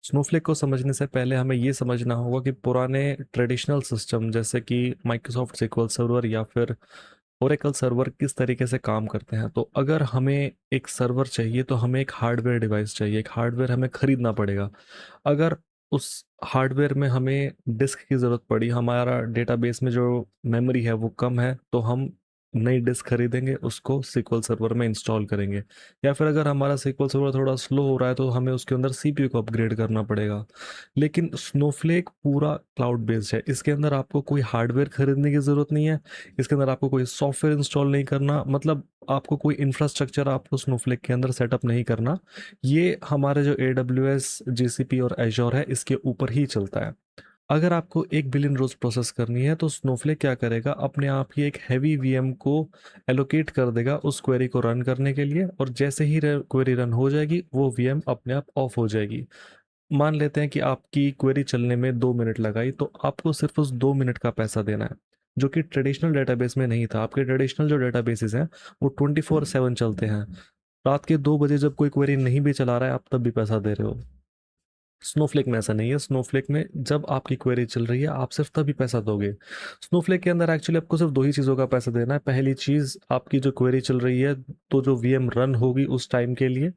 Snowflake को समझने से पहले हमें ये समझना होगा कि पुराने ट्रेडिशनल सिस्टम जैसे कि माइक्रोसॉफ्ट SQL सर्वर या फिर ओरेकल सर्वर किस तरीके से काम करते हैं। तो अगर हमें एक सर्वर चाहिए तो हमें एक हार्डवेयर डिवाइस चाहिए, एक हार्डवेयर हमें खरीदना पड़ेगा। अगर उस हार्डवेयर में हमें डिस्क की ज़रूरत पड़ी, हमारा डेटाबेस में जो मेमोरी है वो कम है, तो हम नई डिस्क खरीदेंगे, उसको SQL सर्वर में इंस्टॉल करेंगे। या फिर अगर हमारा SQL सर्वर थोड़ा स्लो हो रहा है तो हमें उसके अंदर CPU को अपग्रेड करना पड़ेगा। लेकिन स्नोफ्लेक पूरा क्लाउड बेस्ड है, इसके अंदर आपको कोई हार्डवेयर खरीदने की ज़रूरत नहीं है, इसके अंदर आपको कोई सॉफ्टवेयर इंस्टॉल नहीं करना, मतलब आपको कोई इंफ्रास्ट्रक्चर आपको स्नोफ्लेक के अंदर सेटअप नहीं करना। ये हमारे जो AWS, GCP और एजोर है इसके ऊपर ही चलता है। अगर आपको 1 बिलियन रोज प्रोसेस करनी है तो स्नोफ्लेक क्या करेगा, अपने आप ही एक हैवी VM को एलोकेट कर देगा उस क्वेरी को रन करने के लिए, और जैसे ही क्वेरी रन हो जाएगी वो VM अपने आप ऑफ हो जाएगी। मान लेते हैं कि आपकी क्वेरी चलने में 2 मिनट लगाई, तो आपको सिर्फ उस 2 मिनट का पैसा देना है, जो कि ट्रेडिशनल डेटाबेस में नहीं था। आपके ट्रेडिशनल जो डेटाबेसेस हैं वो 24/7 चलते हैं। रात के 2 बजे जब कोई क्वेरी नहीं भी चला रहा है आप तब भी पैसा दे रहे हो। स्नोफ्लेक में ऐसा नहीं है, स्नोफ्लेक में जब आपकी क्वेरी चल रही है आप सिर्फ तभी पैसा दोगे। स्नोफ्लेक के अंदर एक्चुअली आपको सिर्फ दो ही चीज़ों का पैसा देना है। पहली चीज़, आपकी जो क्वेरी चल रही है तो जो VM रन होगी उस टाइम के लिए,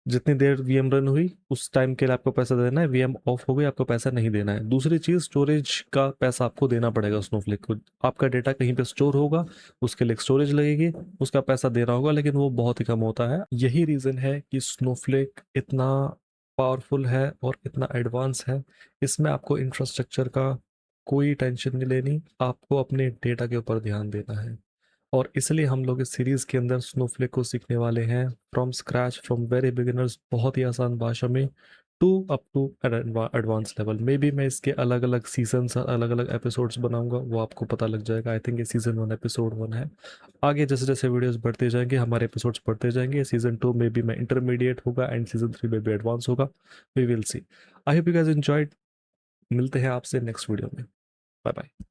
जितनी देर VM रन हुई उस टाइम के लिए आपको पैसा देना है। VM ऑफ हो गई आपको पैसा नहीं देना है। दूसरी चीज़, स्टोरेज का पैसा आपको देना पड़ेगा स्नोफ्लेक को। आपका डेटा कहीं पे स्टोर होगा, उसके लिए स्टोरेज लगेगी, उसका पैसा देना होगा, लेकिन वो बहुत ही कम होता है। यही रीज़न है कि स्नोफ्लेक इतना पावरफुल है और इतना एडवांस है। इसमें आपको इंफ्रास्ट्रक्चर का कोई टेंशन नहीं लेनी, आपको अपने डेटा के ऊपर ध्यान देना है। और इसलिए हम लोग इस सीरीज के अंदर स्नोफ्लेक को सीखने वाले हैं from scratch, from very beginners, बहुत ही आसान भाषा में, to up to advance level. May be मैं इसके अलग अलग सीजन्स, अलग अलग एपिसोड्स बनाऊंगा, वो आपको पता लग जाएगा। आई थिंक ये सीजन 1 एपिसोड 1 है। आगे जैसे जैसे वीडियोस बढ़ते जाएंगे, हमारे एपिसोड्स बढ़ते जाएंगे। सीजन 2 में भी मैं इंटरमीडिएट होगा एंड सीजन 3 में भी एडवांस होगा। We will see. I hope you guys enjoyed. मिलते हैं आपसे नेक्स्ट वीडियो में। Bye bye.